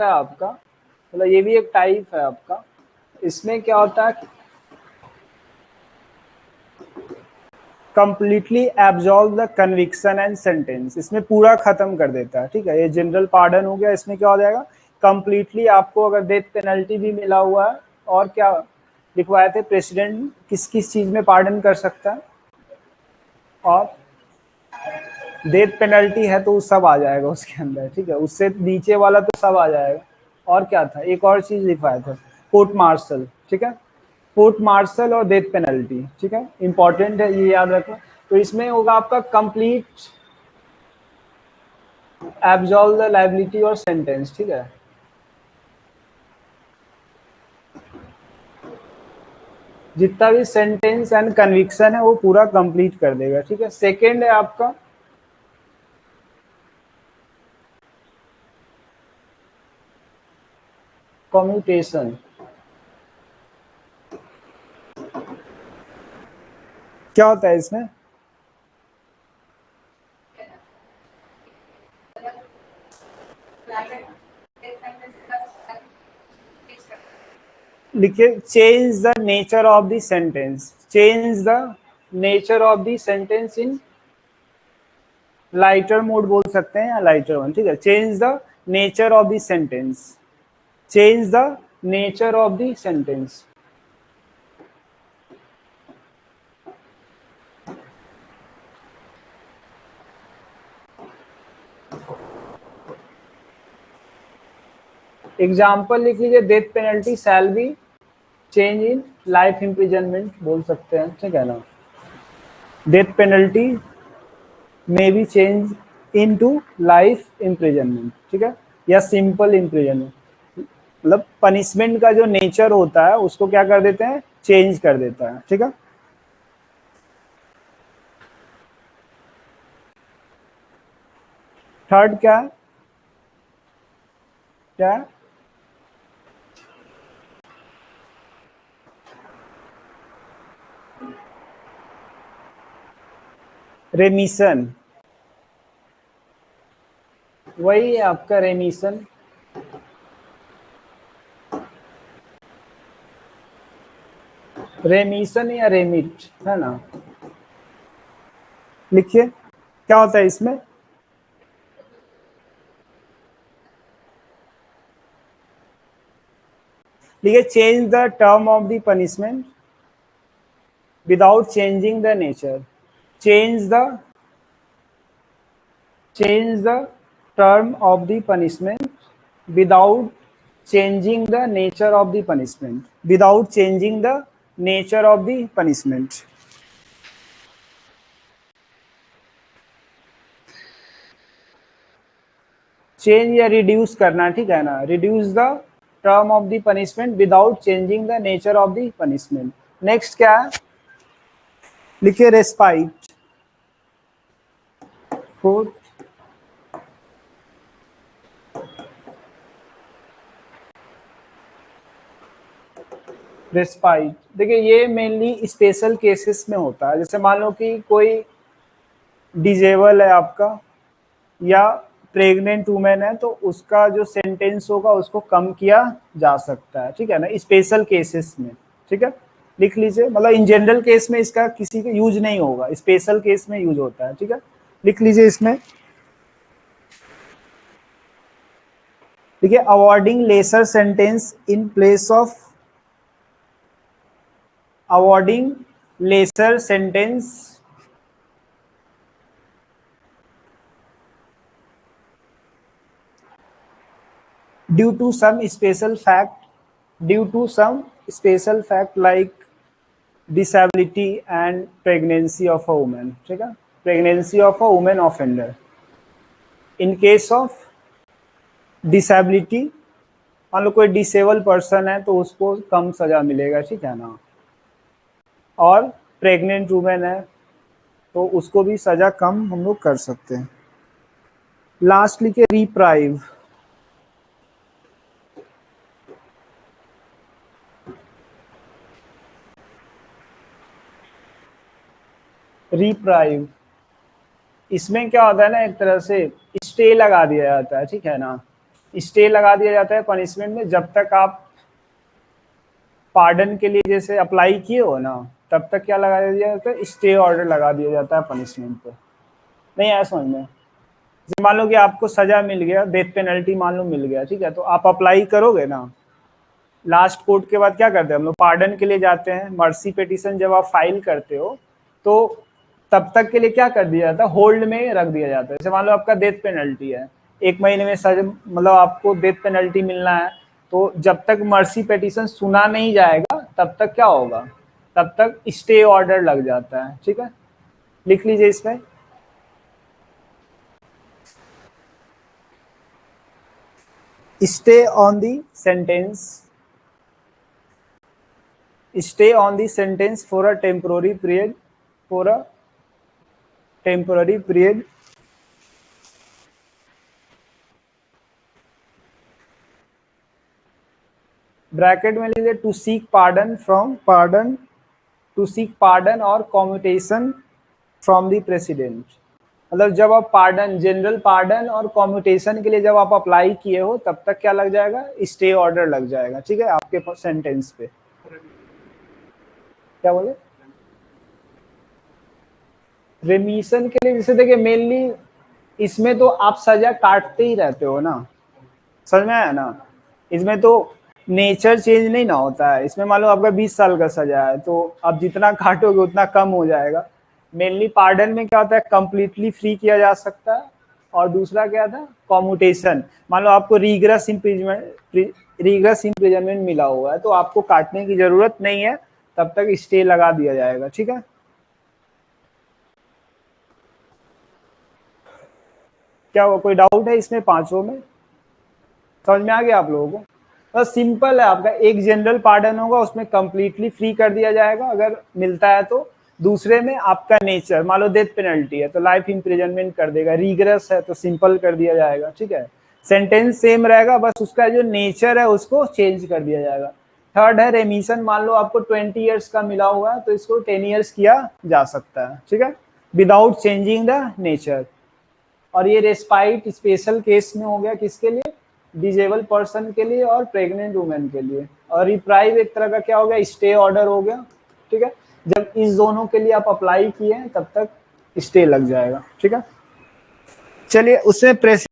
है आपका, मतलब ये भी एक टाइप है आपका। इसमें क्या होता है, completely absolve the conviction and sentence, इसमें पूरा खत्म कर देता है, ठीक है। ये जनरल पार्डन हो गया, इसमें क्या हो जाएगा, कंप्लीटली आपको अगर डेथ पेनल्टी भी मिला हुआ है, और क्या लिखवाए थे, प्रेसिडेंट किस किस चीज में पार्डन कर सकता है, और डेथ पेनल्टी है तो सब आ जाएगा उसके अंदर, ठीक है। उससे नीचे वाला तो सब आ जाएगा। और क्या था, एक और चीज लिखवाया था, कोर्ट मार्शल, ठीक है। कोर्ट मार्शल और डेथ पेनल्टी, ठीक है, इंपॉर्टेंट है, ये याद रखो। तो इसमें होगा आपका कंप्लीट एब्जॉल्व द लाइबिलिटी और सेंटेंस, ठीक है। जितना भी सेंटेंस एंड कन्विक्शन है वो पूरा कंप्लीट कर देगा, ठीक है। सेकेंड है आपका कम्यूटेशन। क्या होता है इसमें, लिखिए, change the nature of the sentence, change the nature of the sentence in lighter mode बोल सकते हैं या लाइटर वन, ठीक है। Change the nature of the sentence, change the nature of the sentence. Example लिख लीजिए, death penalty shall be change in life imprisonment बोल सकते हैं, ठीक है ना। Death penalty may be change into life imprisonment, ठीक है, या सिंपल इम्प्रिजनमेंट। मतलब पनिशमेंट का जो नेचर होता है उसको क्या कर देते हैं, चेंज कर देता है, ठीक है। थर्ड क्या है, क्या है, रेमिशन, वही है आपका रेमिशन। रेमिशन या रेमिट है ना। लिखिए क्या होता है इसमें, लिखिए, change the term of the punishment without changing the nature, change the term of the punishment without changing the nature of the punishment, without changing the nature of the punishment। Change या reduce करना, ठीक है ना, reduce the term of the punishment without changing the nature of the punishment. Next क्या है, लिखिए, respite. Fourth, respite, देखिए ये मेनली स्पेशल केसेस में होता है। जैसे मान लो कि कोई डिजेबल है आपका, या प्रेग्नेंट वुमेन है, तो उसका जो सेंटेंस होगा उसको कम किया जा सकता है, ठीक है ना, स्पेशल केसेस में, ठीक है। लिख लीजिए, मतलब इन जनरल केस में इसका किसी का यूज नहीं होगा, स्पेशल केस में यूज होता है, ठीक है। लिख लीजिए इसमें, देखिए, awarding lesser sentence in place of, awarding lesser sentence due to some special fact, due to some special fact like disability and pregnancy of a woman, ठीक है, pregnancy of a woman offender। in case of disability, मान लो कोई disable person है तो उसको कम सजा मिलेगा, ठीक है ना, और प्रेग्नेंट वुमेन है तो उसको भी सजा कम हम लोग कर सकते हैं। लास्ट लिखिए, रिप्राइव। रिप्राइव, इसमें क्या होता है ना, एक तरह से स्टे लगा दिया जाता है, ठीक है ना। स्टे लगा दिया जाता है पनिशमेंट में जब तक आप पार्डन के लिए जैसे अप्लाई किए हो ना, तब तक क्या लगा दिया जाता है, स्टे ऑर्डर लगा दिया जाता है पनिशमेंट पे। नहीं आया समझ में? मान लो कि आपको सजा मिल गया, डेथ पेनल्टी मान लो मिल गया, ठीक है, तो आप अप्लाई करोगे ना, लास्ट कोर्ट के बाद क्या करते हैं हम लोग, पार्डन के लिए जाते हैं। मर्सी पिटीशन जब आप फाइल करते हो तो तब तक के लिए क्या कर दिया जाता है, होल्ड में रख दिया जाता है। जैसे मान लो आपका डेथ पेनल्टी है, 1 महीने में सजा, मतलब आपको डेथ पेनल्टी मिलना है, तो जब तक मर्सी पिटीशन सुना नहीं जाएगा तब तक क्या होगा, तब तक स्टे ऑर्डर लग जाता है। ठीक है, लिख लीजिए इसमें, stay on the sentence, stay on the sentence for a temporary period, for a temporary period bracket में लीजिए, to seek pardon from pardon, to seek pardon और कॉम्यूटेशन फ्रॉम द प्रेसिडेंट। मतलब जब आप पार्डन, जनरल पार्डन और commutation के लिए जब आप अप्लाई किए हो तब तक क्या लग जाएगा, स्टे ऑर्डर लग जाएगा। ठीक है, आपके सेंटेंस पे। क्या बोले, रेमिशन के लिए जैसे देखिए मेनली इसमें तो आप सजा काटते ही रहते हो ना, समझ में आया ना, इसमें तो नेचर चेंज नहीं ना होता है। इसमें मान लो आपका 20 साल का सजा है तो आप जितना काटोगे उतना कम हो जाएगा। मेनली पार्डन में क्या होता है, कंप्लीटली फ्री किया जा सकता है, और दूसरा क्या था, कॉम्यूटेशन। मान लो आपको रीग्रेस इम्प्रिजनमेंट मिला हुआ है तो आपको काटने की जरूरत नहीं है, तब तक स्टे लगा दिया जाएगा। ठीक है, क्या वो कोई डाउट है इसमें पांचों में, समझ में आ गया आप लोगों को? बस सिंपल है, आपका एक जनरल पार्डन होगा उसमें कंप्लीटली फ्री कर दिया जाएगा अगर मिलता है तो, दूसरे में आपका नेचर, मान लो डेथ पेनल्टी है तो लाइफ इम्प्रिजनमेंट कर देगा, रीग्रेस है तो सिंपल कर दिया जाएगा। ठीक है, सेंटेंस सेम रहेगा, बस उसका जो नेचर है उसको चेंज कर दिया जाएगा। थर्ड है रेमिशन, मान लो आपको 20 ईयर्स का मिला हुआ है तो इसको 10 ईयर्स किया जा सकता है। ठीक है, विदाउट चेंजिंग द नेचर। और ये रेस्पाइट स्पेशल केस में हो गया, किसके लिए, डिजेबल पर्सन के लिए और प्रेग्नेंट वुमेन के लिए। और रिप्राइव एक तरह का क्या हो गया, स्टे ऑर्डर हो गया। ठीक है, जब इस दोनों के लिए आप अप्लाई किए तब तक स्टे लग जाएगा। ठीक है, चलिए उसमें प्रेस